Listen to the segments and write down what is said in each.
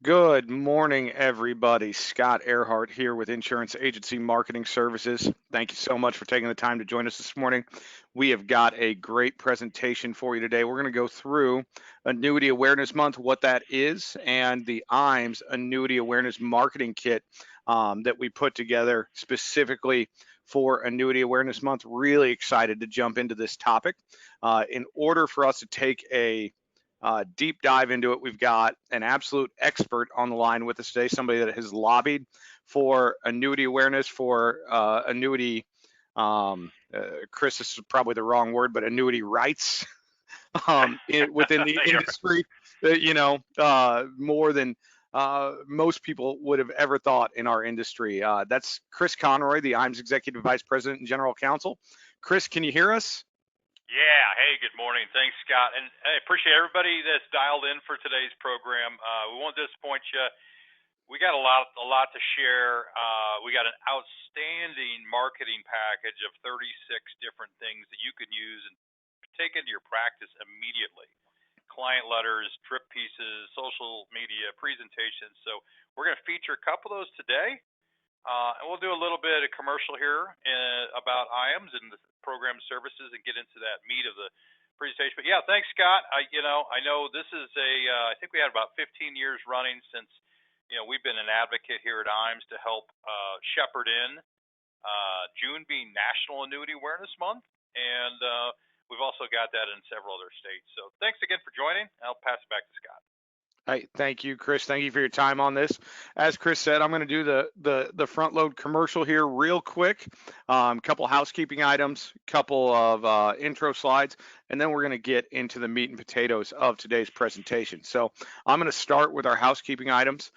Good morning, everybody. Scott Earhart here with Insurance Agency Marketing Services. Thank you so much for taking the time to join us this morning. We have got a great presentation for you today. We're going to go through Annuity Awareness Month, what that is, and the IAMS Annuity Awareness Marketing Kit that we put together specifically for Annuity Awareness Month. Really excited to jump into this topic. In order for us to take a deep dive into it, we've got an absolute expert on the line with us today, somebody that has lobbied for annuity awareness, for annuity, Chris, this is probably the wrong word, but annuity rights within the You're industry, more than most people would have ever thought in our industry. That's Chris Conroy, the IAMS Executive Vice President and General Counsel. Chris, can you hear us? Yeah. Hey, good morning. Thanks, Scott. And I appreciate everybody that's dialed in for today's program. We won't disappoint you. We got a lot to share. We got an outstanding marketing package of 36 different things that you can use and take into your practice immediately. Client letters, trip pieces, social media, presentations. So we're going to feature a couple of those today. And we'll do a little bit of commercial here about IAMS and the program services and get into that meat of the presentation. But yeah, thanks, Scott. I know this is I think we had about 15 years running since, we've been an advocate here at IAMS to help shepherd in June being National Annuity Awareness Month. And we've also got that in several other states. So thanks again for joining. I'll pass it back to Scott. Hey, thank you, Chris. Thank you for your time on this. As Chris said, I'm going to do the front load commercial here real quick. Couple housekeeping items, couple of intro slides, and then we're going to get into the meat and potatoes of today's presentation. So I'm going to start with our housekeeping items.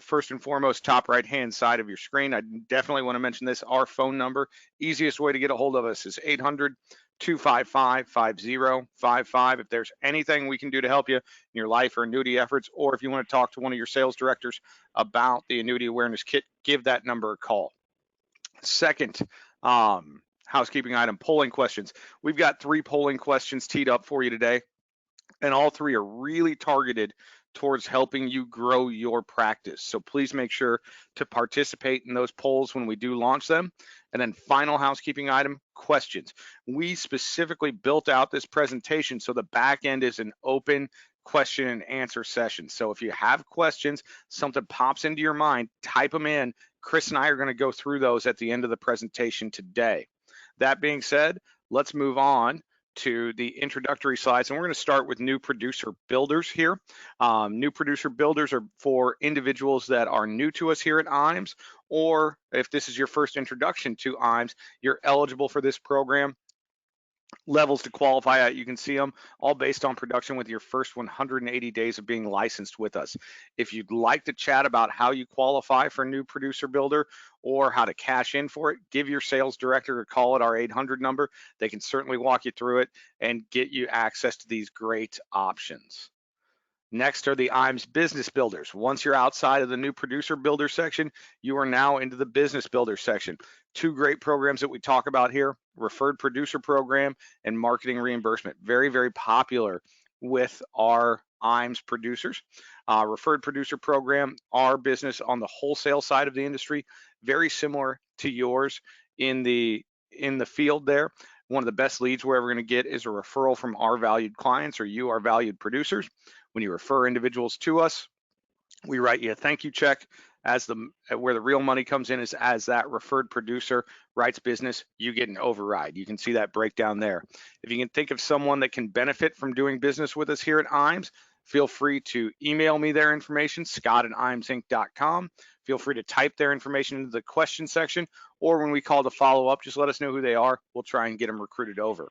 First and foremost, top right-hand side of your screen. I definitely want to mention this. Our phone number, easiest way to get a hold of us is 800-255-5055. If there's anything we can do to help you in your life or annuity efforts, or if you want to talk to one of your sales directors about the annuity awareness kit, give that number a call. Second, housekeeping item, polling questions. We've got 3 polling questions teed up for you today, and all 3 are really targeted towards helping you grow your practice. So please make sure to participate in those polls when we do launch them. And then final housekeeping item, questions. We specifically built out this presentation so the back end is an open question and answer session. So if you have questions, something pops into your mind, type them in. Chris and I are going to go through those at the end of the presentation today. That being said, let's move on to the introductory slides, and we're going to start with new producer builders here. New producer builders are for individuals that are new to us here at IAMS, or if this is your first introduction to IAMS, you're eligible for this program. Levels to qualify at, you can see them all based on production with your first 180 days of being licensed with us. If you'd like to chat about how you qualify for a new producer builder or how to cash in for it, give your sales director a call at our 800 number. They can certainly walk you through it and get you access to these great options. Next are the IAMS business builders. Once you're outside of the new producer builder section, you are now into the business builder section. 2 great programs that we talk about here, referred producer program and marketing reimbursement. Very, very popular with our IAMS producers. Referred producer program, our business on the wholesale side of the industry, very similar to yours in the field there. One of the best leads we're ever going to get is a referral from our valued clients or you, our valued producers. When you refer individuals to us, we write you a thank you check as where the real money comes in is as that referred producer writes business, you get an override. You can see that breakdown there. If you can think of someone that can benefit from doing business with us here at IAMS, feel free to email me their information, scott@iamsinc.com. Feel free to type their information into the question section, or when we call to follow up, just let us know who they are. We'll try and get them recruited over.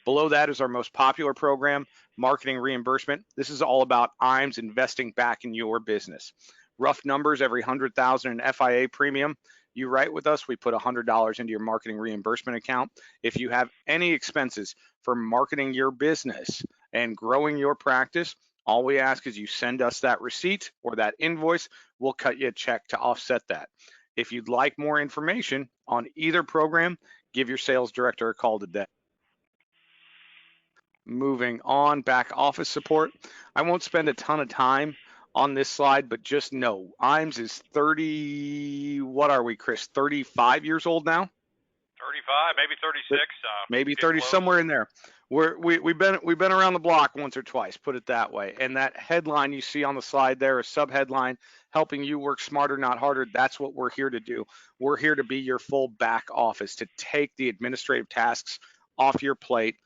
Below that is our most popular program, marketing reimbursement. This is all about IAMS investing back in your business. Rough numbers, every 100,000 in FIA premium you write with us, we put $100 into your marketing reimbursement account. If you have any expenses for marketing your business and growing your practice, all we ask is you send us that receipt or that invoice. We'll cut you a check to offset that. If you'd like more information on either program, give your sales director a call today. Moving on, back office support. I won't spend a ton of time on this slide, but just know IAMS is 30, what are we, Chris? 35 years old now? 35, maybe 36. Maybe Getting 30, close. somewhere in there. We've been around the block once or twice, put it that way. And that headline you see on the slide there, a subheadline, helping you work smarter, not harder. That's what we're here to do. We're here to be your full back office, to take the administrative tasks off your plate.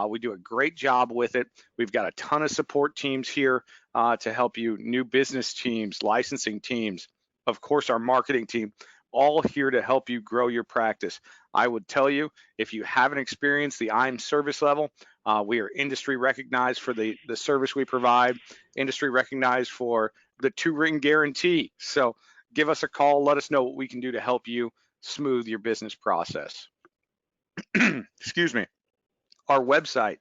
We do a great job with it. We've got a ton of support teams here to help you, new business teams, licensing teams, of course, our marketing team, all here to help you grow your practice. I would tell you, if you haven't experienced the IAMS service level, we are industry recognized for the service we provide, industry recognized for the 2-ring guarantee. So give us a call. Let us know what we can do to help you smooth your business process. Excuse me. Our website,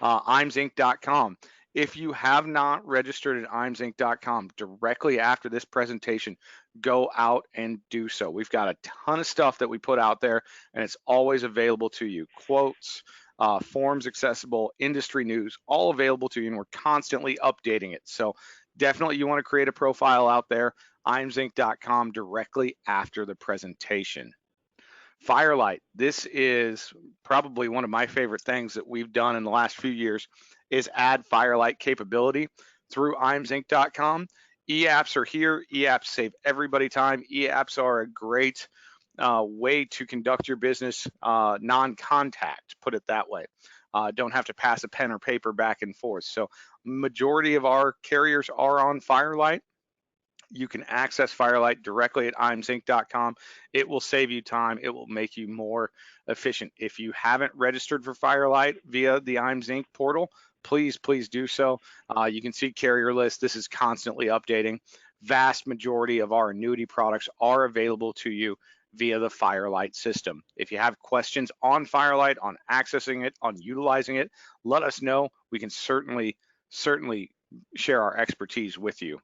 IAMSinc.com. If you have not registered at IAMSinc.com directly after this presentation, go out and do so. We've got a ton of stuff that we put out there, and it's always available to you. Quotes, forms accessible, industry news, all available to you, and we're constantly updating it. So definitely you want to create a profile out there, IAMSinc.com directly after the presentation. Firelight, this is probably one of my favorite things that we've done in the last few years, is add Firelight capability through IAMSinc.com. E-apps are here. E-apps save everybody time. E-apps are a great way to conduct your business non-contact, put it that way. Don't have to pass a pen or paper back and forth. So majority of our carriers are on Firelight. You can access Firelight directly at IAMSinc.com. It will save you time. It will make you more efficient. If you haven't registered for Firelight via the IAMS Inc. portal, please do so. You can see carrier list. This is constantly updating. Vast majority of our annuity products are available to you via the Firelight system. If you have questions on Firelight, on accessing it, on utilizing it, let us know. We can certainly share our expertise with you.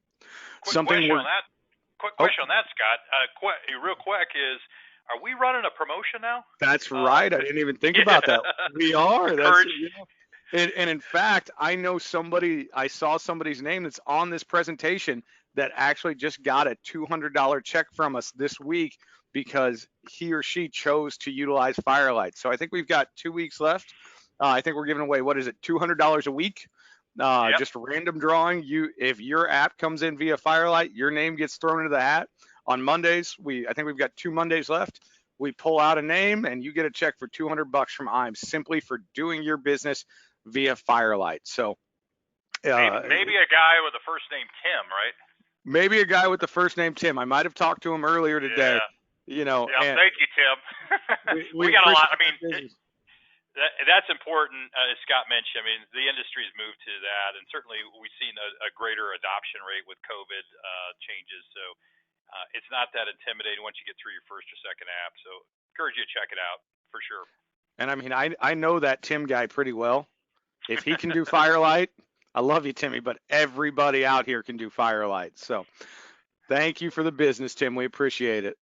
Quick question on that. Scott. Real quick is, are we running a promotion now? That's right. I didn't even think about that. We are. That's, you know, and in fact, I saw somebody's name that's on this presentation that actually just got a $200 check from us this week because he or she chose to utilize Firelight. So I think we've got 2 weeks left. I think we're giving away, what is it, $200 a week? Yep. Just a random drawing. If your app comes in via Firelight, your name gets thrown into the hat. On Mondays, I think we've got 2 Mondays left. We pull out a name and you get a check for $200 from IAMS simply for doing your business via Firelight. So maybe a guy with the first name Tim, right? Maybe a guy with the first name Tim. I might have talked to him earlier today. Yeah. You know. Yeah. Thank you, Tim. we got a lot. I mean. That's important, as Scott mentioned. I mean, the industry's moved to that, and certainly we've seen a greater adoption rate with COVID changes. So it's not that intimidating once you get through your first or second app. So encourage you to check it out for sure. And I mean, I know that Tim guy pretty well. If he can do Firelight, I love you, Timmy, but everybody out here can do Firelight. So thank you for the business, Tim. We appreciate it.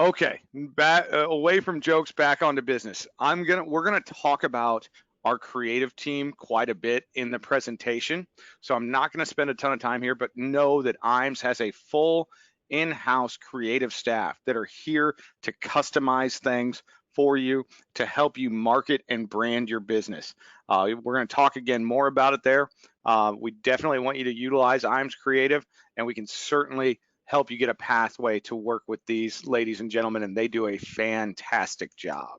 Okay, back away from jokes, back onto business. We're gonna talk about our creative team quite a bit in the presentation, so I'm not gonna spend a ton of time here, but know that IAMS has a full in-house creative staff that are here to customize things for you, to help you market and brand your business. We're gonna talk again more about it there. We definitely want you to utilize IAMS Creative, and we can certainly help you get a pathway to work with these ladies and gentlemen, and they do a fantastic job.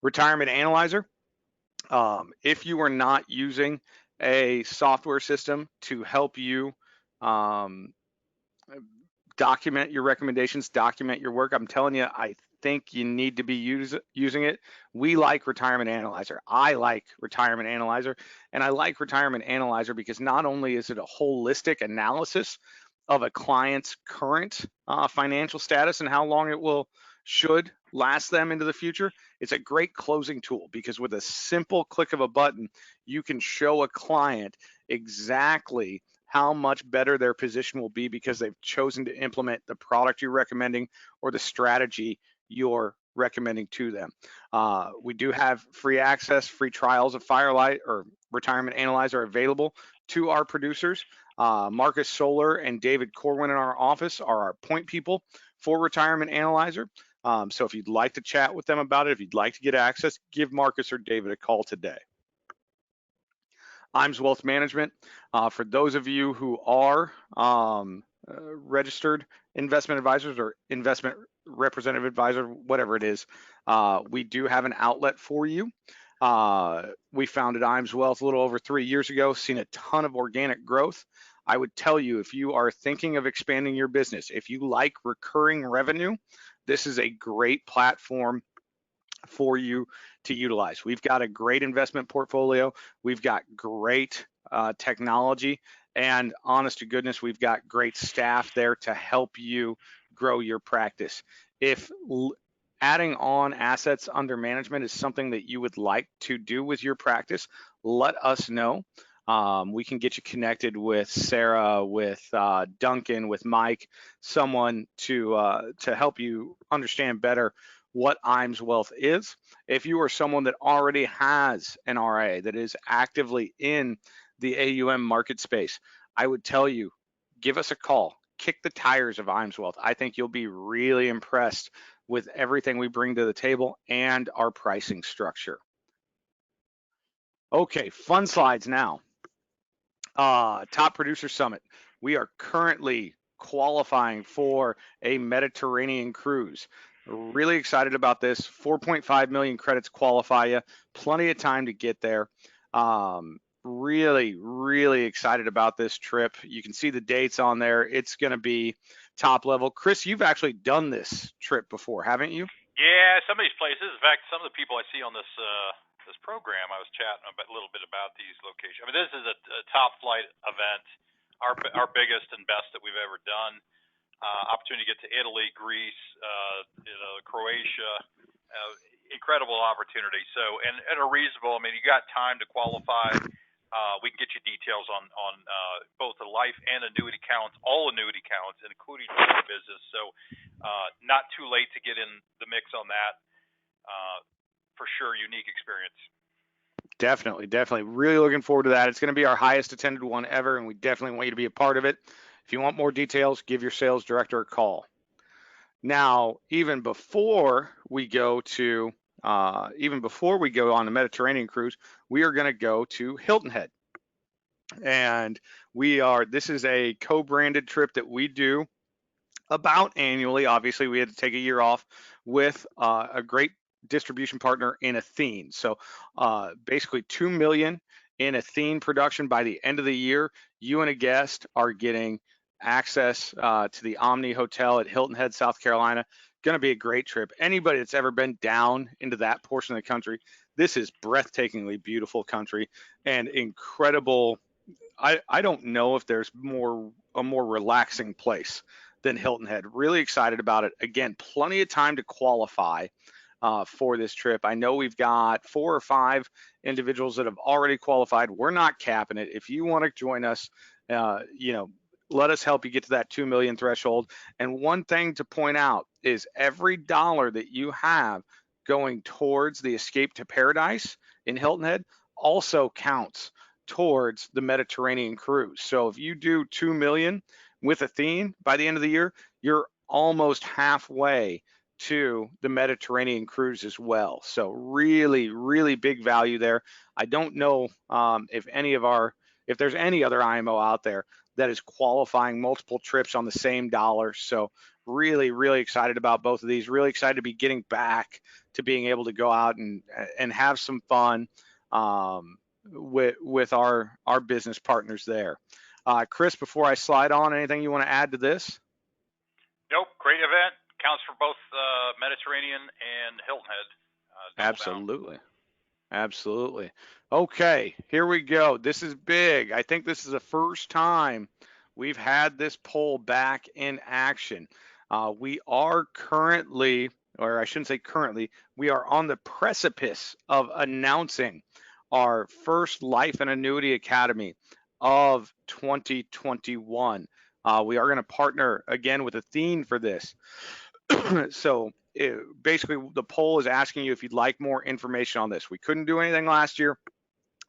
Retirement Analyzer. If you are not using a software system to help you document your recommendations, document your work, I'm telling you, I think you need to be using it. We like Retirement Analyzer. I like Retirement Analyzer, and I like Retirement Analyzer because not only is it a holistic analysis of a client's current financial status and how long it should last them into the future, it's a great closing tool because with a simple click of a button, you can show a client exactly how much better their position will be because they've chosen to implement the product you're recommending or the strategy you're recommending to them. We do have free access, free trials of Firelight or Retirement Analyzer available to our producers. Marcus Solar and David Corwin in our office are our point people for Retirement Analyzer. So if you'd like to chat with them about it, if you'd like to get access, give Marcus or David a call today. IAMS Wealth Management, for those of you who are registered investment advisors or investment representative advisor, whatever it is, we do have an outlet for you. We founded IAMS Wealth a little over 3 years ago, seen a ton of organic growth. I would tell you, if you are thinking of expanding your business, if you like recurring revenue, this is a great platform for you to utilize. We've got a great investment portfolio. We've got great technology, and honest to goodness, we've got great staff there to help you grow your practice. If adding on assets under management is something that you would like to do with your practice, let us know. We can get you connected with Sarah, with Duncan, with Mike, someone to help you understand better what IAMS Wealth is. If you are someone that already has an RIA that is actively in the AUM market space, I would tell you, give us a call, kick the tires of IAMS Wealth. I think you'll be really impressed with everything we bring to the table and our pricing structure. Okay, fun slides now. Top Producer Summit. We are currently qualifying for a Mediterranean cruise. Really excited about this. 4.5 million credits qualify you. Plenty of time to get there. Really excited about this trip. You can see the dates on there. It's going to be top level. Chris, you've actually done this trip before, haven't you? Yeah, some of these places. In fact, some of the people I see on this program, I was chatting a little bit about these locations. I mean, this is a top flight event, our biggest and best that we've ever done. Opportunity to get to Italy, Greece, Croatia, incredible opportunity. So, and a reasonable. I mean, you got time to qualify. We can get you details on both the life and annuity counts, all annuity counts, including the business. So, not too late to get in the mix on that. For sure, unique experience. Definitely. Really looking forward to that. It's going to be our highest attended one ever, and we definitely want you to be a part of it. If you want more details, give your sales director a call. Now, even before we go on the Mediterranean cruise, we are going to go to Hilton Head. And this is a co-branded trip that we do about annually. Obviously, we had to take a year off with a great distribution partner in Athene. So basically $2 million in Athene production by the end of the year. You and a guest are getting access to the Omni Hotel at Hilton Head, South Carolina. Going to be a great trip. Anybody that's ever been down into that portion of the country, this is breathtakingly beautiful country and incredible. I don't know if there's a more relaxing place than Hilton Head. Really excited about it. Again, plenty of time to qualify for this trip. I know we've got 4 or 5 individuals that have already qualified. We're not capping it. If you want to join us, let us help you get to that 2 million threshold. And one thing to point out is every dollar that you have going towards the Escape to Paradise in Hilton Head also counts towards the Mediterranean cruise. So if you do 2 million with Athene by the end of the year, you're almost halfway to the Mediterranean cruise as well. So really big value there. I don't know if there's any other IMO out there that is qualifying multiple trips on the same dollar. So really excited about both of these. Really excited to be getting back to being able to go out and have some fun with our business partners there. Chris, before I slide on, anything you want to add to this? Nope, great event. Counts for both Mediterranean and Hilton Head. Absolutely. Okay, here we go. This is big. I think this is the first time we've had this poll back in action. We are currently, or I shouldn't say currently, we are on the precipice of announcing our first Life and Annuity Academy of 2021. We are going to partner again with Athene for this. So basically the poll is asking you if you'd like more information on this. We couldn't do anything last year.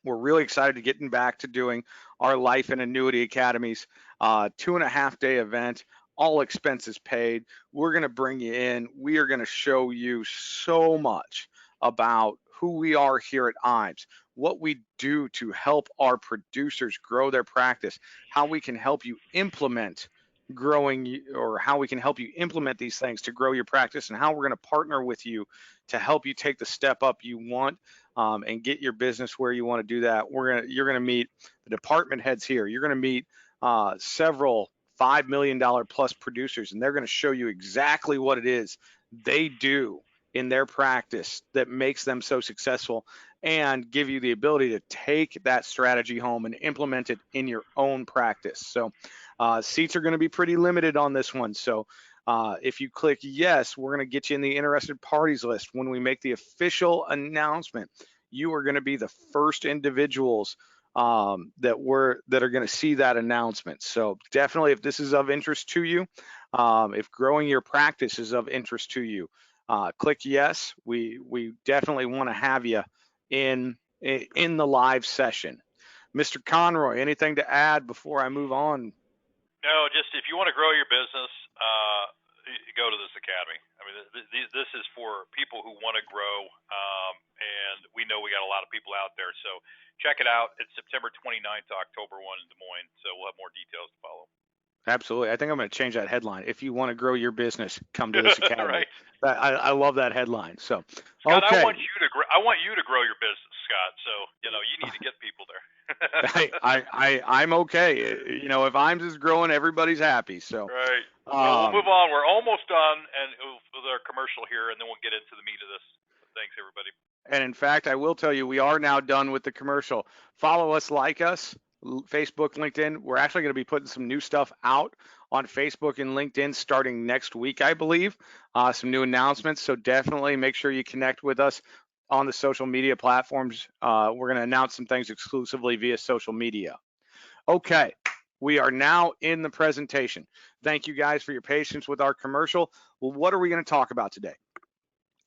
We're really excited to getting back to doing our Life and Annuity Academies, 2.5 day event, all expenses paid. We're going to bring you in. We are going to show you so much about who we are here at IAMS, what we do to help our producers grow their practice, how we can help you implement or how we can help you implement these things to grow your practice, and how we're going to partner with you to help you take the step up you want, and get your business where you want to do that. You're gonna meet the department heads here. You're gonna meet several $5 million plus producers, and they're gonna show you exactly what it is they do in their practice that makes them so successful, and give you the ability to take that strategy home and implement it in your own practice. So seats are going to be pretty limited on this one. So if you click yes, we're going to get you in the interested parties list. When we make the official announcement, you are going to be the first individuals that are going to see that announcement. So definitely, if this is of interest to you, if growing your practice is of interest to you, click yes. We definitely want to have you in the live session. Mr. Conroy, anything to add before I move on? No, just if you want to grow your business, go to this academy. I mean, this is for people who want to grow, and we know we got a lot of people out there. So check it out. It's September 29th to October 1 in Des Moines. So we'll have more details to follow. Absolutely. I think I'm going to change that headline. If you want to grow your business, come to this academy. Right. I love that headline. So, Scott, okay. I want you to grow your business, Scott. So you need to get people there. I'm okay. If IAMS is growing, everybody's happy. So, right. Well, we'll move on. We're almost done, and with our commercial here, and then we'll get into the meat of this. Thanks, everybody. And in fact, I will tell you, we are now done with the commercial. Follow us, like us, Facebook, LinkedIn. We're actually going to be putting some new stuff out on Facebook and LinkedIn starting next week, I believe. Some new announcements. So definitely make sure you connect with us on the social media platforms. We're going to announce some things exclusively via social media. Okay, we are now in the presentation. Thank you guys for your patience with our commercial. Well, what are we going to talk about today?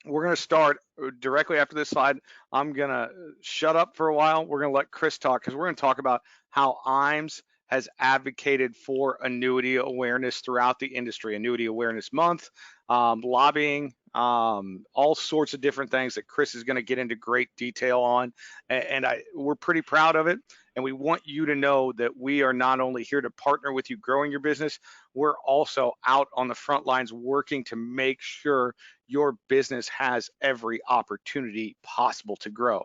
We're going to start directly after this slide. I'm going to shut up for a while. We're going to let Chris talk, because we're going to talk about how IAMS has advocated for annuity awareness throughout the industry, Annuity Awareness Month, lobbying, all sorts of different things that Chris is going to get into great detail on. And we're pretty proud of it. And we want you to know that we are not only here to partner with you growing your business, we're also out on the front lines working to make sure your business has every opportunity possible to grow.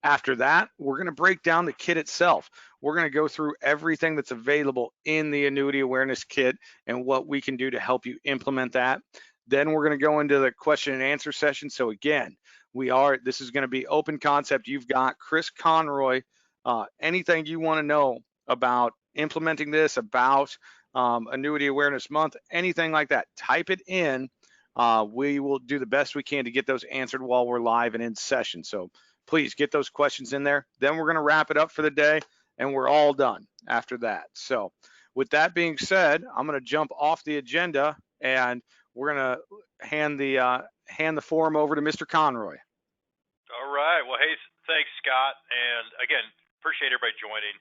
After that, we're going to break down the kit itself. We're going to go through everything that's available in the Annuity Awareness Kit and what we can do to help you implement that. Then we're going to go into the question and answer session. So again, this is going to be open concept. You've got Chris Conroy. Anything you want to know about implementing this, about Annuity Awareness Month, anything like that, type it in. We will do the best we can to get those answered while we're live and in session. So please get those questions in there. Then we're going to wrap it up for the day, and we're all done after that. So with that being said, I'm going to jump off the agenda, and we're going to hand the forum over to Mr. Conroy. All right. Well, hey, thanks, Scott. And again, appreciate everybody joining.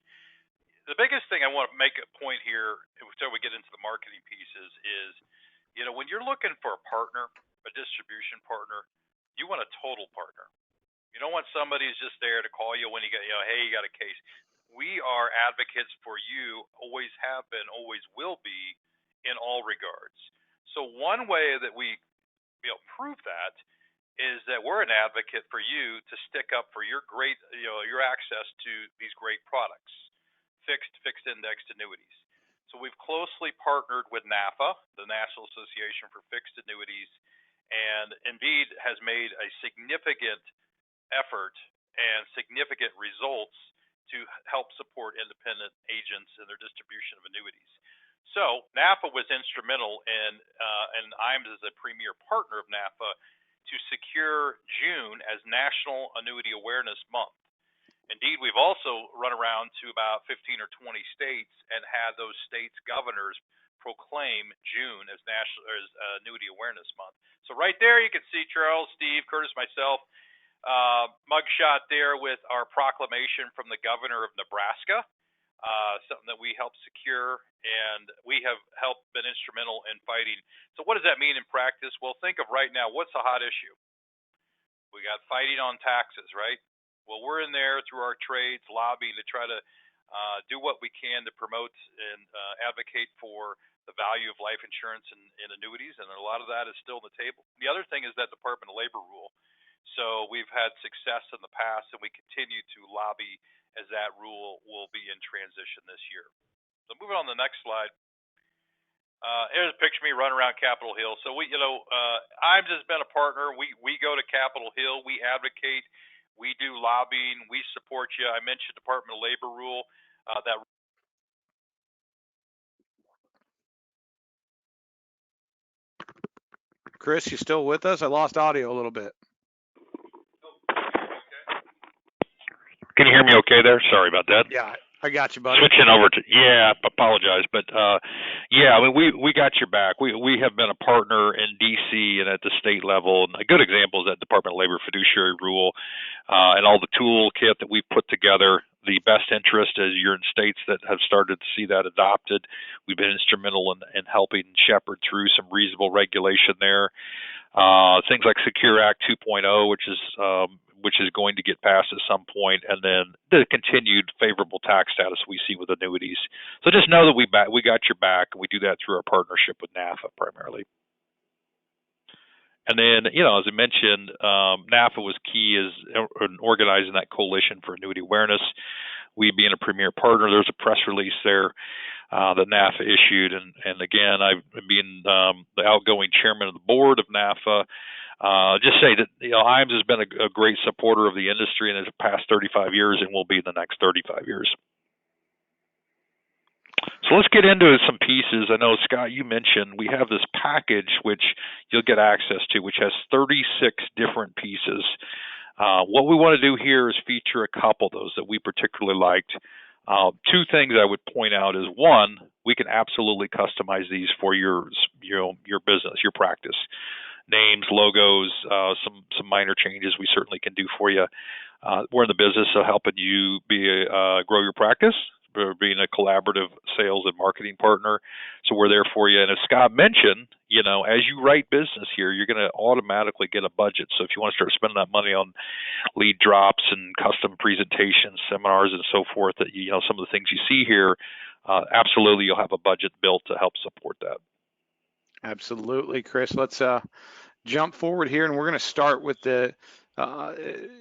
The biggest thing I want to make a point here, so we get into the marketing pieces, is, when you're looking for a partner, a distribution partner, you want a total partner. You don't want somebody who's just there to call you when you get, hey, you got a case. We are advocates for you, always have been, always will be, in all regards. So one way that we prove that is that we're an advocate for you to stick up for your great, your access to these great products, fixed indexed annuities. So we've closely partnered with NAFA, the National Association for Fixed Annuities, and indeed has made a significant effort and significant results to help support independent agents in their distribution of annuities. So NAFA was instrumental in, and IAMS is a premier partner of NAFA, to secure June as National Annuity Awareness Month. Indeed, we've also run around to about 15 or 20 states and had those states' governors proclaim June as National Annuity Awareness Month. So right there, you can see Charles, Steve, Curtis, myself. mugshot there with our proclamation from the governor of Nebraska, something that we helped secure, and we have been instrumental in fighting. So what does that mean in practice? Well, think of right now, what's a hot issue? We got fighting on taxes, right? Well, we're in there through our trades lobbying to try to do what we can to promote and advocate for the value of life insurance and annuities, and a lot of that is still on the table. The other thing is that Department of Labor rule. So we've had success in the past, and we continue to lobby as that rule will be in transition this year. So moving on to the next slide. Here's a picture of me running around Capitol Hill. So IAMS has been a partner. We go to Capitol Hill. We advocate. We do lobbying. We support you. I mentioned Department of Labor rule. Chris, you still with us? I lost audio a little bit. Can you hear me okay there? Sorry about that. Yeah, I got you, buddy. Switching over to, apologize, but I mean, we got your back. We have been a partner in DC and at the state level, and a good example is that Department of Labor fiduciary rule and all the toolkit that we've put together. The best interest, as you're in states that have started to see that adopted, we've been instrumental in helping shepherd through some reasonable regulation there. Things like Secure Act 2.0, which is going to get passed at some point, and then the continued favorable tax status we see with annuities. So just know that we got your back, and we do that through our partnership with NAFA primarily. And then, as I mentioned, NAFA was key in organizing that coalition for annuity awareness. We being a premier partner, there's a press release there that NAFA issued, and again, I've been the outgoing chairman of the board of NAFA. Just say that IAMS has been a great supporter of the industry in the past 35 years, and will be in the next 35 years. So let's get into some pieces. I know, Scott, you mentioned we have this package which you'll get access to, which has 36 different pieces. What we want to do here is feature a couple of those that we particularly liked. Two things I would point out is, one, we can absolutely customize these for your business, your practice. Names, logos, some minor changes we certainly can do for you. We're in the business of helping you grow your practice, being a collaborative sales and marketing partner. So we're there for you. And as Scott mentioned, as you write business here, you're going to automatically get a budget. So if you want to start spending that money on lead drops and custom presentations, seminars, and so forth, that some of the things you see here, absolutely you'll have a budget built to help support that. Absolutely, Chris. Let's jump forward here, and we're going to start with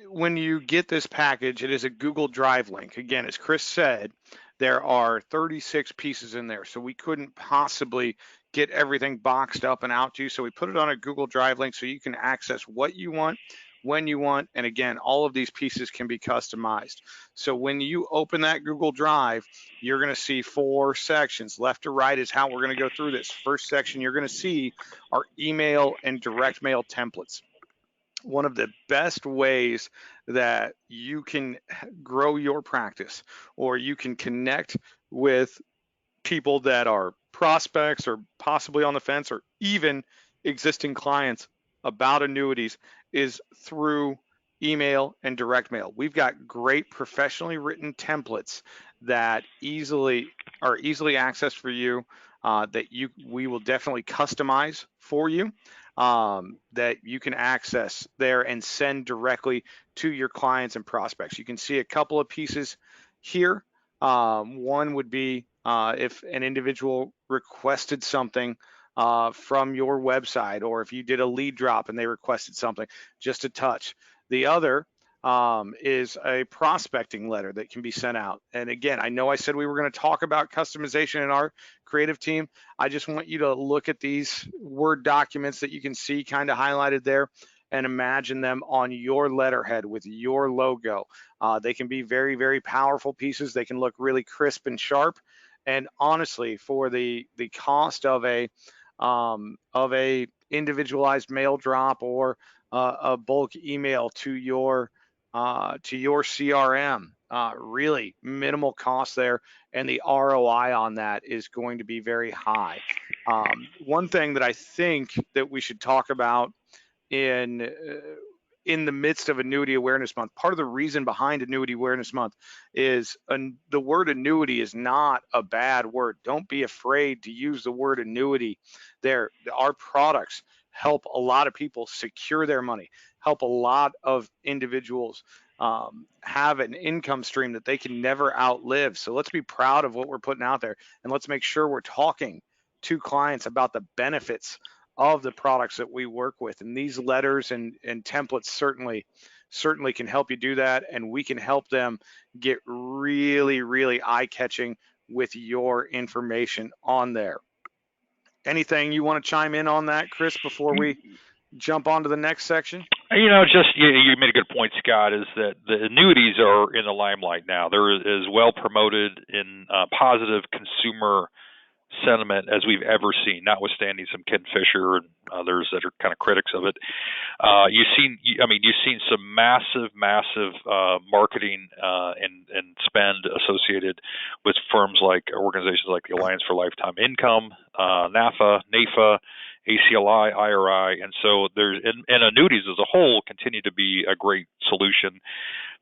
when you get this package, it is a Google Drive link. Again, as Chris said, there are 36 pieces in there, so we couldn't possibly get everything boxed up and out to you. So we put it on a Google Drive link so you can access what you want, when you want, and again, all of these pieces can be customized. So when you open that Google Drive, you're going to see 4 sections. Left to right is how we're going to go through this. First section you're going to see are email and direct mail templates. One of the best ways that you can grow your practice, or you can connect with people that are prospects or possibly on the fence, or even existing clients about annuities, is through email and direct mail. We've got great professionally written templates that are easily accessed for you, that we will definitely customize for you, that you can access there and send directly to your clients and prospects. You can see a couple of pieces here. One would be if an individual requested something from your website, or if you did a lead drop and they requested something, just a touch. The other is a prospecting letter that can be sent out. And again, I know I said we were going to talk about customization in our creative team. I just want you to look at these Word documents that you can see kind of highlighted there and imagine them on your letterhead with your logo. They can be very, very powerful pieces. They can look really crisp and sharp. And honestly, for the cost of a individualized mail drop or a bulk email to your CRM, really minimal cost there, and the ROI on that is going to be very high. One thing that I think that we should talk about in in the midst of Annuity Awareness Month. Part of the reason behind Annuity Awareness Month is the word annuity is not a bad word. Don't be afraid to use the word annuity. Our products help a lot of people secure their money, help a lot of individuals have an income stream that they can never outlive. So let's be proud of what we're putting out there, and let's make sure we're talking to clients about the benefits of the products that we work with. And these letters and templates certainly can help you do that, and we can help them get really, really eye-catching with your information on there. Anything you want to chime in on that, Chris, before we jump on to the next section? Just you made a good point, Scott, is that the annuities are in the limelight now. They're as well promoted in positive consumer sentiment as we've ever seen, notwithstanding some Ken Fisher and others that are kind of critics of it. You've seen some massive marketing and spend associated with firms like organizations like the Alliance for Lifetime Income, NAFA, ACLI, IRI, and so and annuities as a whole continue to be a great solution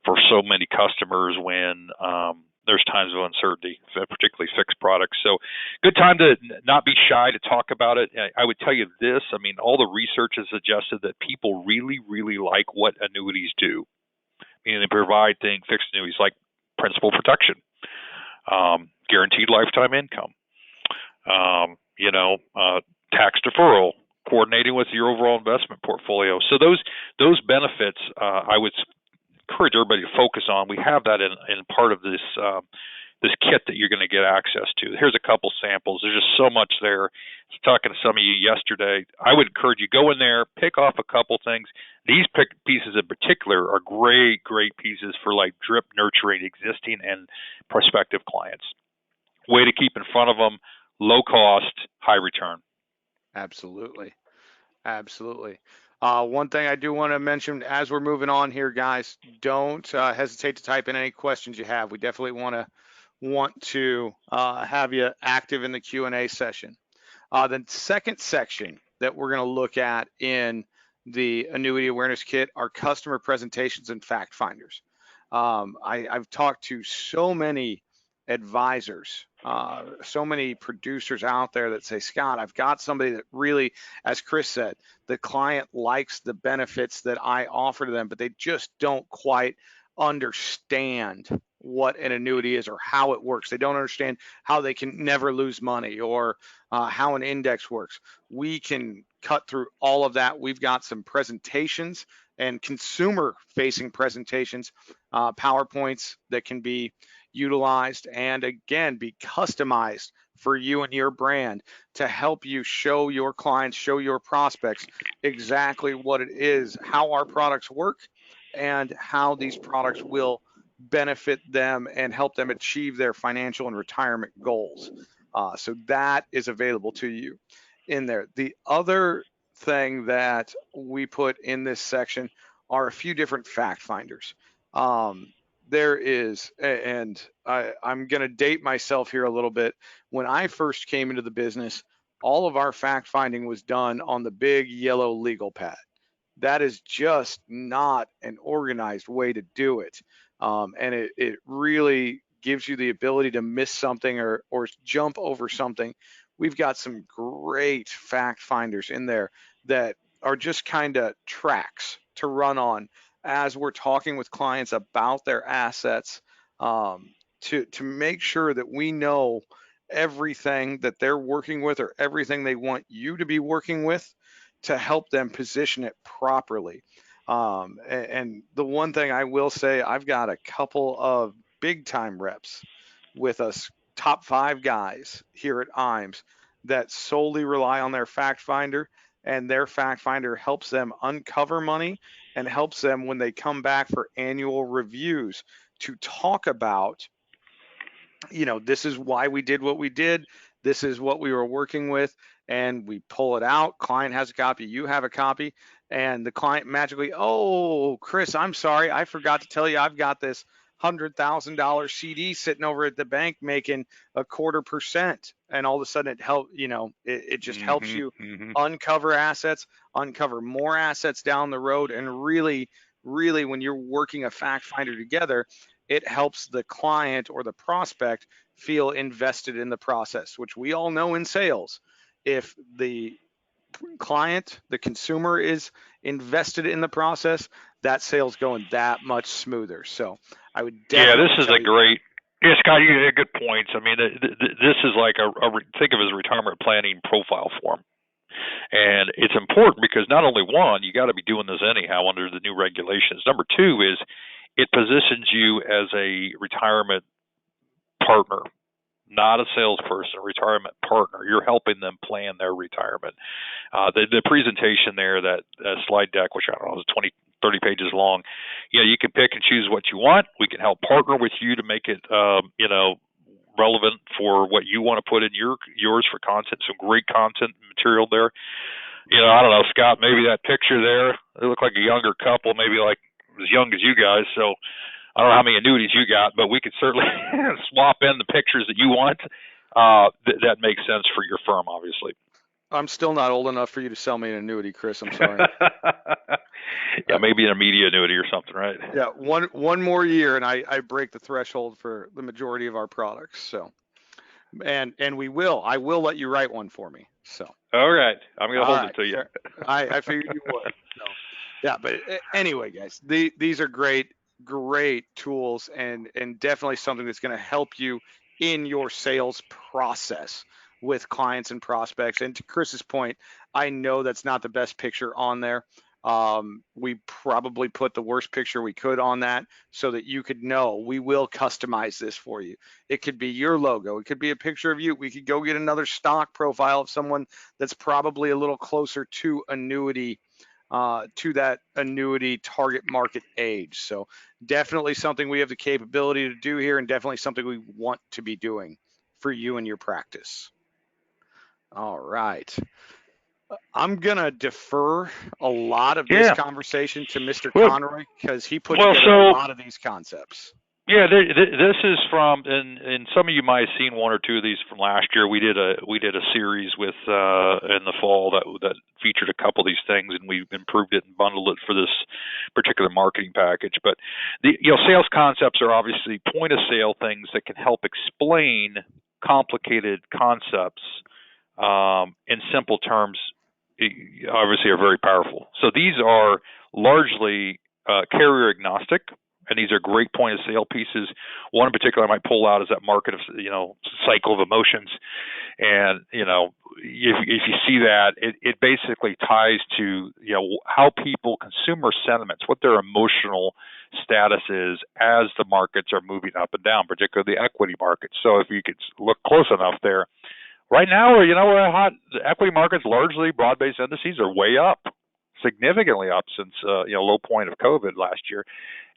for so many customers when there's times of uncertainty, particularly fixed products. So good time to not be shy to talk about it. I would tell you this, all the research has suggested that people really, really like what annuities do. They provide fixed annuities like principal protection, guaranteed lifetime income, tax deferral, coordinating with your overall investment portfolio. So those benefits, I would encourage everybody to focus on. We have that in part of this kit that you're going to get access to. Here's a couple samples. There's just so much there. I was talking to some of you yesterday. I would encourage you, go in there, pick off a couple things. These pieces in particular are great pieces for like drip nurturing existing and prospective clients. Way to keep in front of them, low cost, high return. Absolutely. One thing I do want to mention as we're moving on here, guys, don't hesitate to type in any questions you have. We definitely want to have you active in the Q&A session. The second section that we're going to look at in the Annuity Awareness Kit are customer presentations and fact finders. I've talked to so many advisors, so many producers out there that say, Scott, I've got somebody that really, as Chris said, the client likes the benefits that I offer to them, but they just don't quite understand what an annuity is or how it works. They don't understand how they can never lose money or how an index works. We can cut through all of that. We've got some presentations and consumer-facing presentations, PowerPoints that can be utilized and again be customized for you and your brand to help you show your clients, show your prospects exactly what it is, how our products work, and how these products will benefit them and help them achieve their financial and retirement goals. So that is available to you in there. The other thing that we put in this section are a few different fact finders. There is, and I'm going to date myself here a little bit. When I first came into the business, all of our fact finding was done on the big yellow legal pad. That is just not an organized way to do it. And it really gives you the ability to miss something or jump over something. We've got some great fact finders in there that are just kind of tracks to run on as we're talking with clients about their assets, to make sure that we know everything that they're working with or everything they want you to be working with to help them position it properly. And the one thing I will say, I've got a couple of big time reps with us, top 5 guys here at IAMS that solely rely on their fact finder, and their fact finder helps them uncover money and helps them when they come back for annual reviews to talk about, this is why we did what we did. This is what we were working with, and we pull it out. Client has a copy, you have a copy, and the client magically, oh, Chris, I'm sorry, I forgot to tell you I've got this $100,000 CD sitting over at the bank making 0.25%, and all of a sudden it just helps you uncover assets, uncover more assets down the road, and really when you're working a fact finder together, it helps the client or the prospect feel invested in the process, which we all know in sales. If the client, the consumer, is invested in the process, that sale's going that much smoother. So I would definitely this is a great. Yeah, Scott, you had good points. I mean, this is like think of it as a retirement planning profile form. And it's important because not only one, you got to be doing this anyhow under the new regulations. Number two is it positions you as a retirement partner, not a salesperson, a retirement partner. You're helping them plan their retirement. The presentation there, that slide deck, which I don't know, is 20, 30 pages long, you can pick and choose what you want. We can help partner with you to make it, relevant for what you want to put in yours for content. Some great content material there. I don't know, Scott, maybe that picture there, they look like a younger couple, maybe like as young as you guys. So I don't know how many annuities you got, but we could certainly swap in the pictures that you want. That makes sense for your firm, obviously. I'm still not old enough for you to sell me an annuity, Chris. I'm sorry. Yeah, maybe an immediate annuity or something, right? Yeah, one more year, and I break the threshold for the majority of our products. So, and I will let you write one for me. So. All right, I'm gonna hold it to you. I figured you would. So, yeah, but anyway, guys, these are great tools, and definitely something that's going to help you in your sales process with clients and prospects. And to Chris's point, I know that's not the best picture on there. We probably put the worst picture we could on that so that you could know we will customize this for you. It could be your logo. It could be a picture of you. We could go get another stock profile of someone that's probably a little closer to annuity, to that annuity target market age. So definitely something we have the capability to do here, and definitely something we want to be doing for you and your practice. All right. I'm going to defer a lot of this conversation to Mr. Conroy because he put together a lot of these concepts. Yeah, this is from, and some of you might have seen one or two of these from last year. We did a series with in the fall that featured a couple of these things, and we improved it and bundled it for this particular marketing package. But sales concepts are obviously point of sale things that can help explain complicated concepts in simple terms. Obviously, are very powerful. So these are largely carrier agnostic. And these are great point of sale pieces. One in particular I might pull out is that market of, cycle of emotions. And, if you see that, it basically ties to, how people, consumer sentiments, what their emotional status is as the markets are moving up and down, particularly the equity markets. So if you could look close enough there, right now, the equity markets, largely broad-based indices, are way up, significantly up since, low point of COVID last year.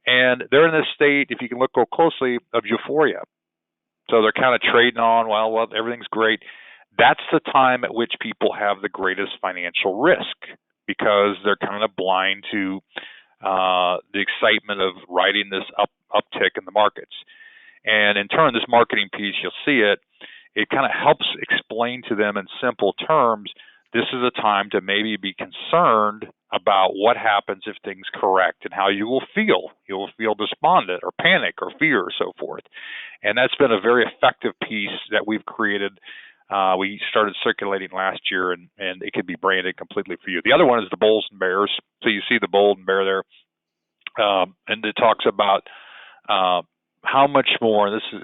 And they're in this state, if you can look real closely, of euphoria. So they're kind of trading on, well, everything's great. That's the time at which people have the greatest financial risk because they're kind of blind to the excitement of riding this uptick in the markets. And in turn, this marketing piece, you'll see it kind of helps explain to them in simple terms, this is a time to maybe be concerned about what happens if things correct and how you will feel. You will feel despondent or panic or fear or so forth. And that's been a very effective piece that we've created. We started circulating last year, and it can be branded completely for you. The other one is the bulls and bears. So you see the bull and bear there. And it talks about how much more, this is,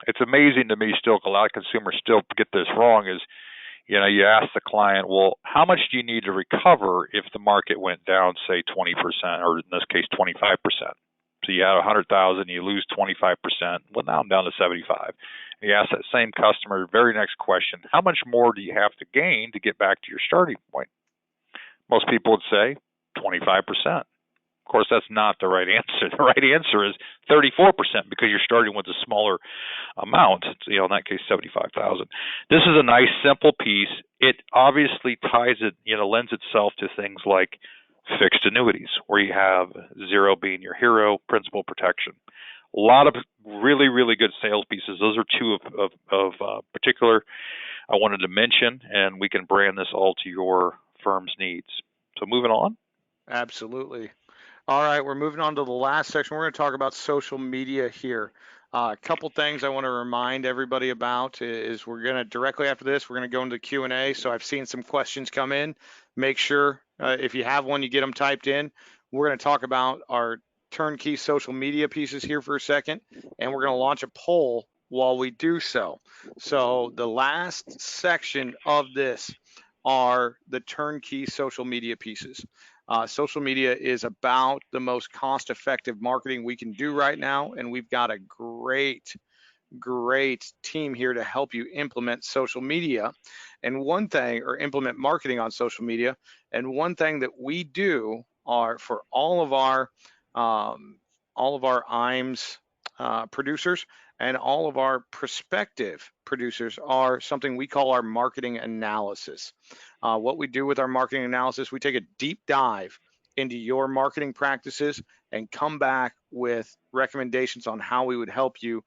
it's amazing to me still, a lot of consumers still get this wrong, is you ask the client, well, how much do you need to recover if the market went down, say, 20%, or in this case, 25%? So you had 100,000, you lose 25%. Well, now I'm down to 75. You ask that same customer, very next question, how much more do you have to gain to get back to your starting point? Most people would say 25%. Of course, that's not the right answer. The right answer is 34% because you're starting with a smaller amount. In that case, 75,000. This is a nice, simple piece. It obviously ties it, lends itself to things like fixed annuities, where you have 0 being your hero, principal protection. A lot of really, really good sales pieces. Those are two of particular I wanted to mention, and we can brand this all to your firm's needs. So moving on. Absolutely. All right, we're moving on to the last section. We're going to talk about social media here. A couple things I want to remind everybody about is we're going to directly after this, we're going to go into Q&A. So I've seen some questions come in. Make sure if you have one, you get them typed in. We're going to talk about our turnkey social media pieces here for a second, and we're going to launch a poll while we do so. So the last section of this are the turnkey social media pieces. Social media is about the most cost-effective marketing we can do right now, and we've got a great team here to help you implement social media. And one thing, or implement marketing on social media, and one thing that we do are for all of our IAMS producers and all of our prospective producers are something we call our marketing analysis. What we do with our marketing analysis, we take a deep dive into your marketing practices and come back with recommendations on how we would help you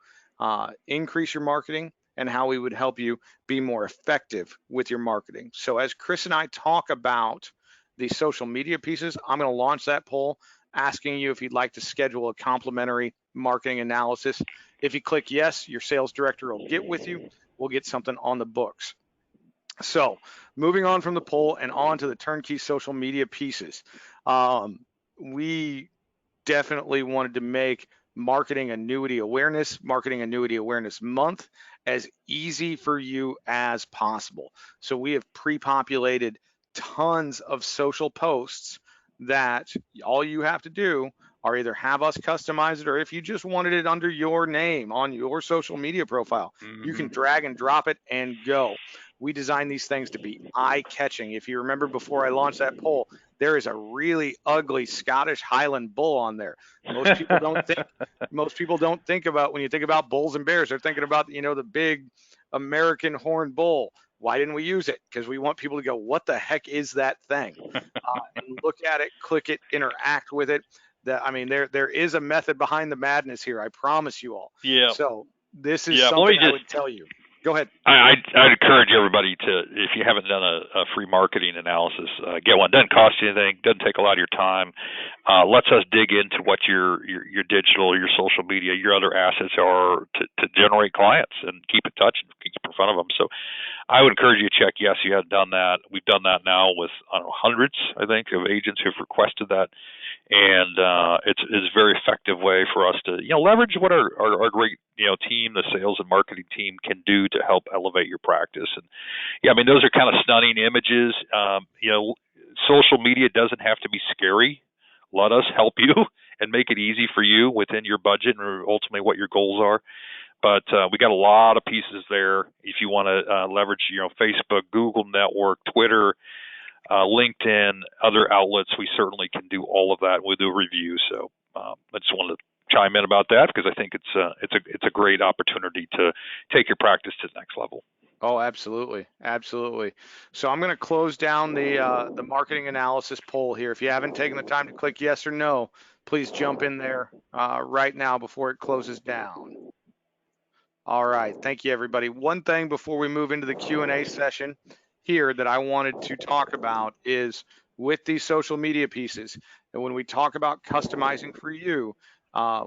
increase your marketing and how we would help you be more effective with your marketing. So as Chris and I talk about the social media pieces, I'm going to launch that poll asking you if you'd like to schedule a complimentary marketing analysis. If you click yes, your sales director will get with you. We'll get something on the books. So moving on from the poll and on to the turnkey social media pieces. We definitely wanted to make Marketing Annuity Awareness Month as easy for you as possible. So we have pre-populated tons of social posts that all you have to do are either have us customize it, or if you just wanted it under your name on your social media profile, you can drag and drop it and go. We designed these things to be eye-catching. If you remember before I launched that poll, there is a really ugly Scottish Highland bull on there. Most people don't think about, when you think about bulls and bears, they're thinking about, the big American horned bull. Why didn't we use it? Because we want people to go, what the heck is that thing? And look at it, click it, interact with it. There is a method behind the madness here. I promise you all. Yeah. So this is something I would tell you. Go ahead. I'd encourage everybody to, if you haven't done a free marketing analysis, get one. Doesn't cost you anything. Doesn't take a lot of your time. Lets us dig into what your digital, your social media, your other assets are to generate clients and keep in touch and keep in front of them. So I would encourage you to check. Yes, you have done that. We've done that now with hundreds, I think, of agents who've requested that. And it's a very effective way for us to leverage what our great team, the sales and marketing team, can do to help elevate your practice. And those are kind of stunning images. Social media doesn't have to be scary. Let us help you and make it easy for you within your budget and ultimately what your goals are. But we got a lot of pieces there. If you want to leverage, Facebook, Google Network, Twitter, LinkedIn, other outlets, we certainly can do all of that. We'll do a review. So I just wanted to chime in about that because I think it's a great opportunity to take your practice to the next level. Oh, absolutely, absolutely. So I'm going to close down the marketing analysis poll here. If you haven't taken the time to click yes or no, please jump in there right now before it closes down. All right, thank you, everybody. One thing before we move into the Q&A session here that I wanted to talk about is with these social media pieces, and when we talk about customizing for you,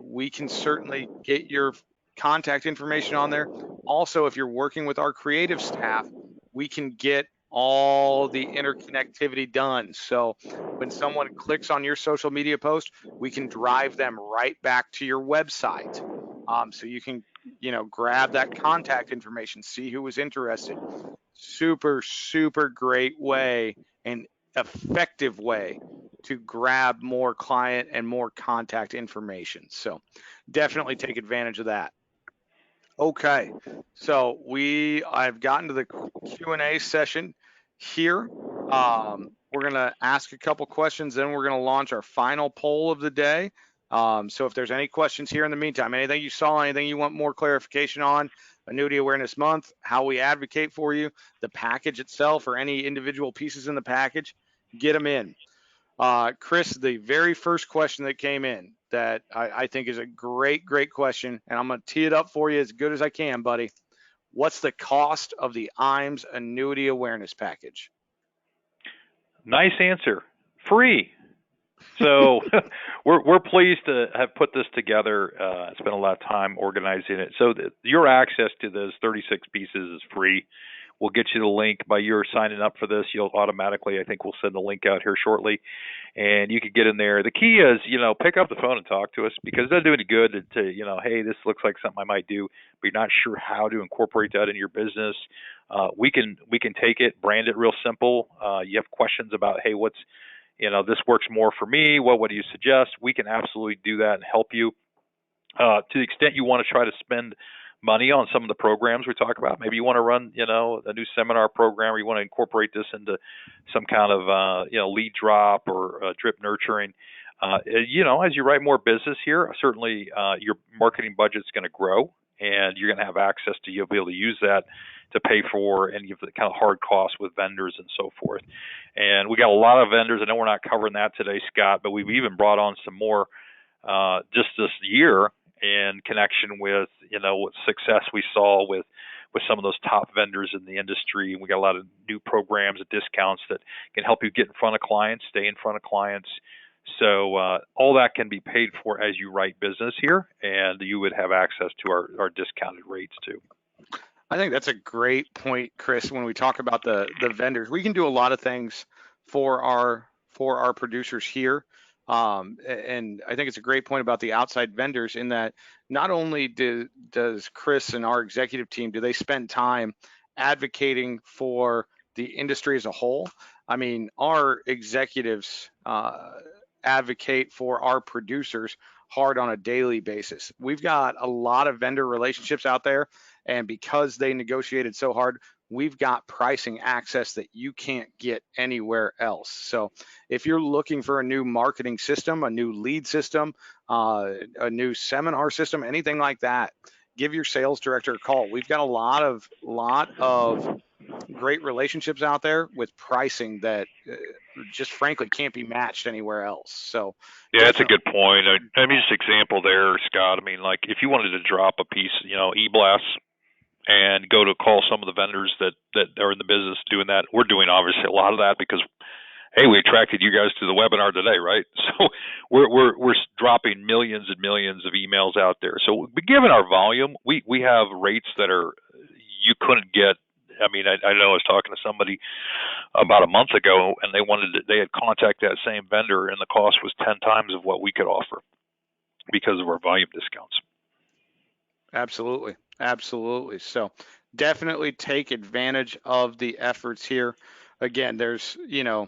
we can certainly get your contact information on there. Also, if you're working with our creative staff, we can get all the interconnectivity done. So when someone clicks on your social media post, we can drive them right back to your website. So you can grab that contact information, see who was interested. Super, super great way and effective way to grab more client and more contact information. So definitely take advantage of that. Okay, so I've gotten to the Q&A session here. We're going to ask a couple questions, then we're going to launch our final poll of the day. So if there's any questions here in the meantime, anything you saw, anything you want more clarification on, Annuity Awareness Month, how we advocate for you, the package itself, or any individual pieces in the package, get them in. Chris, the very first question that came in that I think is a great, great question, and I'm going to tee it up for you as good as I can, buddy. What's the cost of the IAMS Annuity Awareness Package? Nice answer. Free. So we're pleased to have put this together. Spent a lot of time organizing it. So your access to those 36 pieces is free. We'll get you the link by your signing up for this. You'll automatically, I think we'll send the link out here shortly, and you can get in there. The key is, pick up the phone and talk to us, because it doesn't do any good to, hey, this looks like something I might do, but you're not sure how to incorporate that in your business. We can take it, brand it real simple. You have questions about, hey, what's, this works more for me. What do you suggest? We can absolutely do that and help you. To the extent you want to try to spend money on some of the programs we talk about, maybe you want to run, a new seminar program, or you want to incorporate this into some kind of, lead drop or drip nurturing. As you write more business here, certainly your marketing budget's going to grow, and you're going to have access to, you'll be able to use that to pay for any of the kind of hard costs with vendors and so forth. And we got a lot of vendors. I know we're not covering that today, Scott, but we've even brought on some more just this year in connection with, what success we saw with some of those top vendors in the industry. And we got a lot of new programs and discounts that can help you get in front of clients, stay in front of clients. So all that can be paid for as you write business here, and you would have access to our discounted rates too. I think that's a great point, Chris. When we talk about the vendors, we can do a lot of things for our producers here. And I think it's a great point about the outside vendors, in that not only does Chris and our executive team, do they spend time advocating for the industry as a whole. I mean, our executives advocate for our producers hard on a daily basis. We've got a lot of vendor relationships out there, and because they negotiated so hard, we've got pricing access that you can't get anywhere else. So if you're looking for a new marketing system, a new lead system, a new seminar system, anything like that, give your sales director a call. We've got a lot of great relationships out there with pricing that just frankly can't be matched anywhere else. So yeah, that's a good point. I mean, just example there, Scott. I mean, like if you wanted to drop a piece, e-blast, and go to call some of the vendors that are in the business doing that. We're doing obviously a lot of that because, hey, we attracted you guys to the webinar today, right? So we're dropping millions and millions of emails out there. So given our volume, we have rates that are you couldn't get. I mean, I know I was talking to somebody about a month ago, and they had contacted that same vendor, and the cost was 10 times of what we could offer because of our volume discounts. Absolutely. So definitely take advantage of the efforts here. Again, there's, when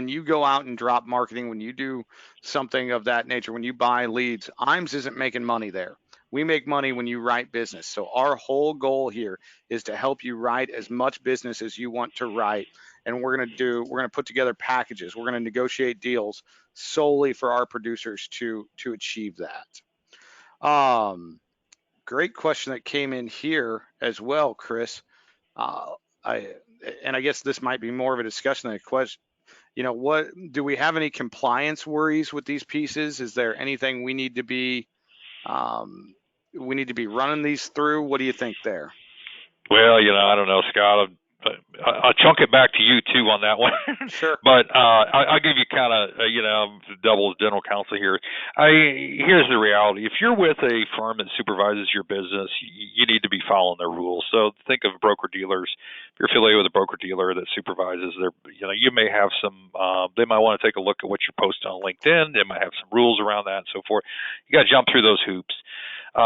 you go out and drop marketing, when you do something of that nature, when you buy leads, IAMS isn't making money there. We make money when you write business. So our whole goal here is to help you write as much business as you want to write. And we're going to put together packages. We're going to negotiate deals solely for our producers to achieve that. Great question that came in here as well, Chris. I guess this might be more of a discussion than a question. What do we have any compliance worries with these pieces? Is there anything we need to be running these through? What do you think there? Well, I don't know, Scott. I'll chunk it back to you too on that one. Sure. But I'll give you kind of double as general counsel here. Here's the reality: if you're with a firm that supervises your business, you need to be following their rules. So think of broker dealers. If you're affiliated with a broker dealer that supervises their, you may have some. They might want to take a look at what you're posting on LinkedIn. They might have some rules around that and so forth. You got to jump through those hoops.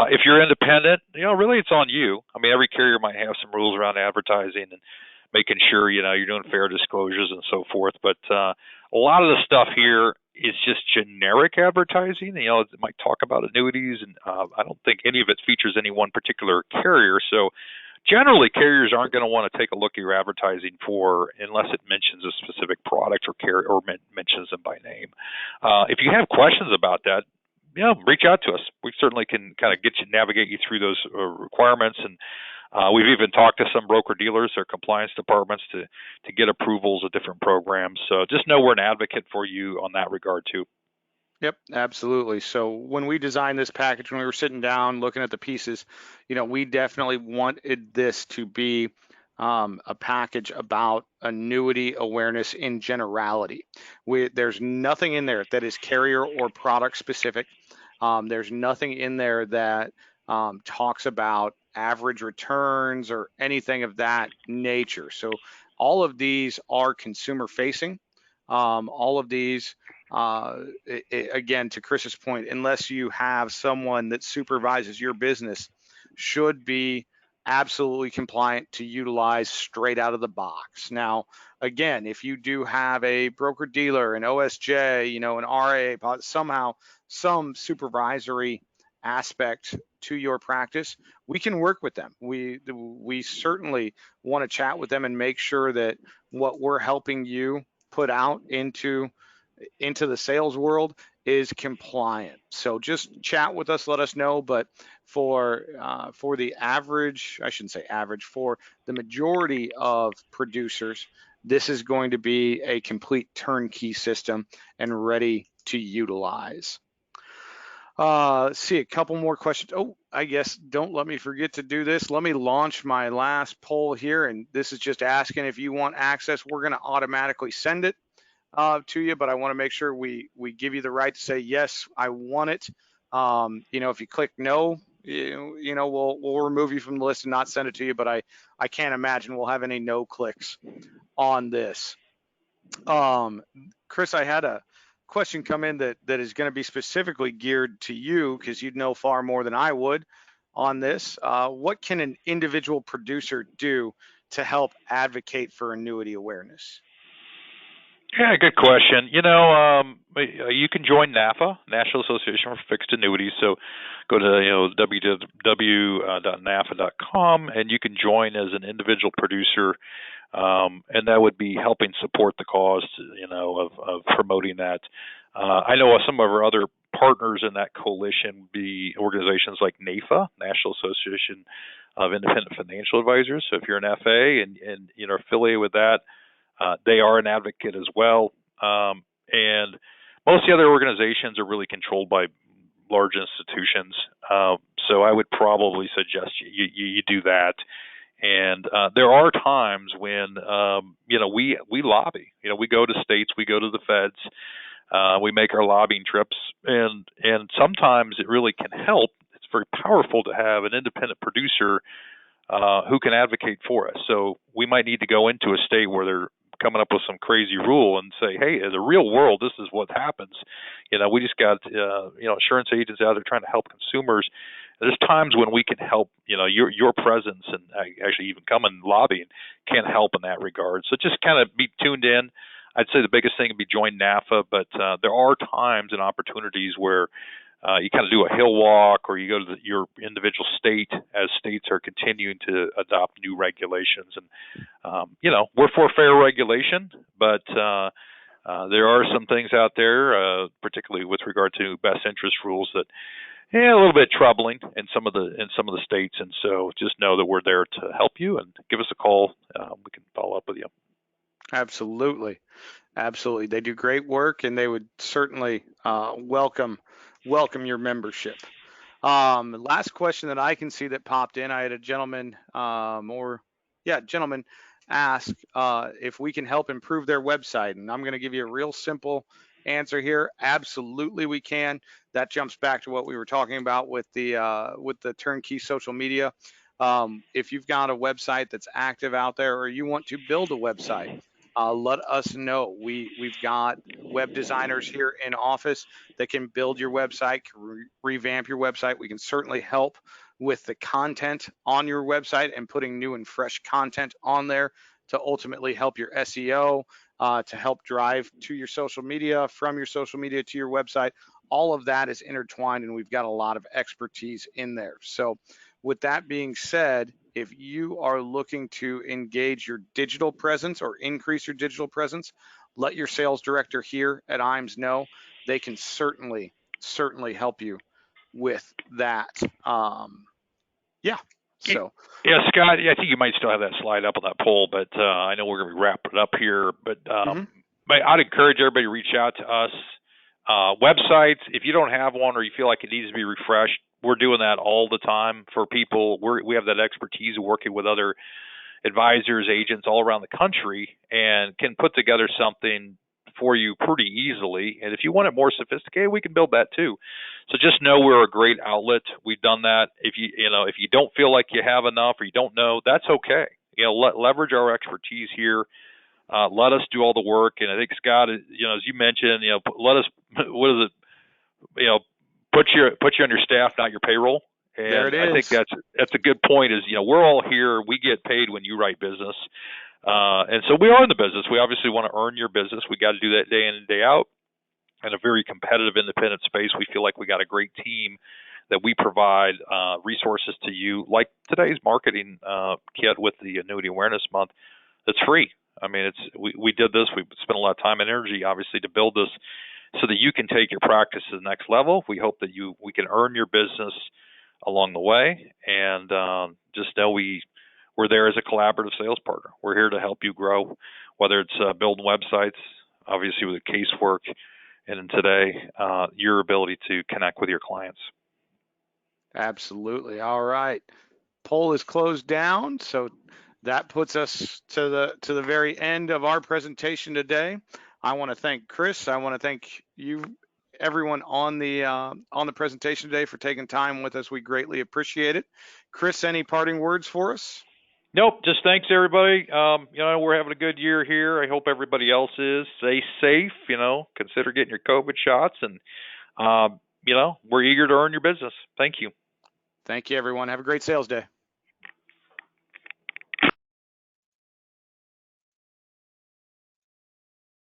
If you're independent, really it's on you. I mean, every carrier might have some rules around advertising and making sure, you're doing fair disclosures and so forth. But a lot of the stuff here is just generic advertising. It might talk about annuities, and I don't think any of it features any one particular carrier. So generally, carriers aren't going to want to take a look at your advertising unless it mentions a specific product or carrier or mentions them by name. If you have questions about that, reach out to us. We certainly can kind of navigate you through those requirements and We've even talked to some broker dealers or compliance departments to get approvals of different programs. So just know we're an advocate for you on that regard too. Yep, absolutely. So when we designed this package, when we were sitting down looking at the pieces, we definitely wanted this to be a package about annuity awareness in generality. There's nothing in there that is carrier or product specific. There's nothing in there that talks about average returns or anything of that nature. So all of these are consumer facing. All of these again, to Chris's point, unless you have someone that supervises your business, should be absolutely compliant to utilize straight out of the box. Now, again, if you do have a broker dealer, an OSJ, an RA, somehow some supervisory aspect to your practice, we can work with them. We certainly want to chat with them and make sure that what we're helping you put out into the sales world is compliant. So just chat with us, let us know. But for the average, I shouldn't say average, for the majority of producers, this is going to be a complete turnkey system and ready to utilize. Let's see, a couple more questions. Oh, I guess don't let me forget to do this. Let me launch my last poll here, and this is just asking if you want access. We're going to automatically send it to you, but I want to make sure we give you the right to say yes, I want it. If you click no, we'll remove you from the list and not send it to you. But I can't imagine we'll have any no clicks on this. Chris, I had a question come in that is going to be specifically geared to you because you'd know far more than I would on this. What can an individual producer do to help advocate for annuity awareness? Yeah, good question. You can join NAFA, National Association for Fixed Annuities. So go to www.nafa.com and you can join as an individual producer, and that would be helping support the cause, of promoting that. I know some of our other partners in that coalition would be organizations like NAFA, National Association of Independent Financial Advisors. So if you're an FA and you're affiliated with that, they are an advocate as well. And most of the other organizations are really controlled by large institutions. So I would probably suggest you do that. And there are times when, we lobby. We go to states, we go to the feds, we make our lobbying trips. And sometimes it really can help. It's very powerful to have an independent producer who can advocate for us. So we might need to go into a state where they're coming up with some crazy rule and say, hey, in the real world, this is what happens. We just got, insurance agents out there trying to help consumers. There's times when we can help, your presence and actually even come and lobbying can help in that regard. So just kind of be tuned in. I'd say the biggest thing would be join NAFA, but there are times and opportunities where you kind of do a hill walk, or you go to your individual state as states are continuing to adopt new regulations. And, we're for fair regulation, but there are some things out there, particularly with regard to best interest rules, that a little bit troubling in some of the states. And so just know that we're there to help you, and give us a call. We can follow up with you. Absolutely. They do great work, and they would certainly welcome your membership. Last question that I can see that popped in, I had a gentleman ask if we can help improve their website, and I'm going to give you a real simple answer here. Absolutely we can. That jumps back to what we were talking about with the turnkey social media. If you've got a website that's active out there, or you want to build a website, let us know. We've got web designers here in office that can build your website, revamp your website. We can certainly help with the content on your website and putting new and fresh content on there to ultimately help your SEO, to help drive to your social media, from your social media to your website. All of that is intertwined, and we've got a lot of expertise in there. So with that being said, if you are looking to engage your digital presence or increase your digital presence, let your sales director here at IAMS know. They can certainly help you with that. So, yeah, Scott, I think you might still have that slide up on that poll, but I know we're going to be wrapping it up here. But I'd encourage everybody to reach out to us. Websites, if you don't have one or you feel like it needs to be refreshed, we're doing that all the time for people. We have that expertise of working with other advisors, agents all around the country, and can put together something for you pretty easily. And if you want it more sophisticated, we can build that too. So just know we're a great outlet. We've done that. If you don't feel like you have enough or you don't know, that's okay. Leverage our expertise here. Let us do all the work. And I think Scott, as you mentioned, let us, what is it, put you on your staff, not your payroll. And there it is. I think that's a good point. Is we're all here. We get paid when you write business, and so we are in the business. We obviously want to earn your business. We got to do that day in and day out. In a very competitive, independent space, we feel like we got a great team that we provide resources to you, like today's marketing kit with the Annuity Awareness Month. That's free. I mean, we did this. We spent a lot of time and energy, obviously, to build this so that you can take your practice to the next level. We hope that we can earn your business along the way, and just know we're there as a collaborative sales partner. We're here to help you grow, whether it's building websites, obviously with the casework, and then today, your ability to connect with your clients. Absolutely. All right. Poll is closed down, so that puts us to the very end of our presentation today. I want to thank Chris. I want to thank you, everyone on the presentation today, for taking time with us. We greatly appreciate it. Chris, any parting words for us? Nope. Just thanks, everybody. We're having a good year here. I hope everybody else is. Stay safe. Consider getting your COVID shots, and we're eager to earn your business. Thank you. Thank you, everyone. Have a great sales day.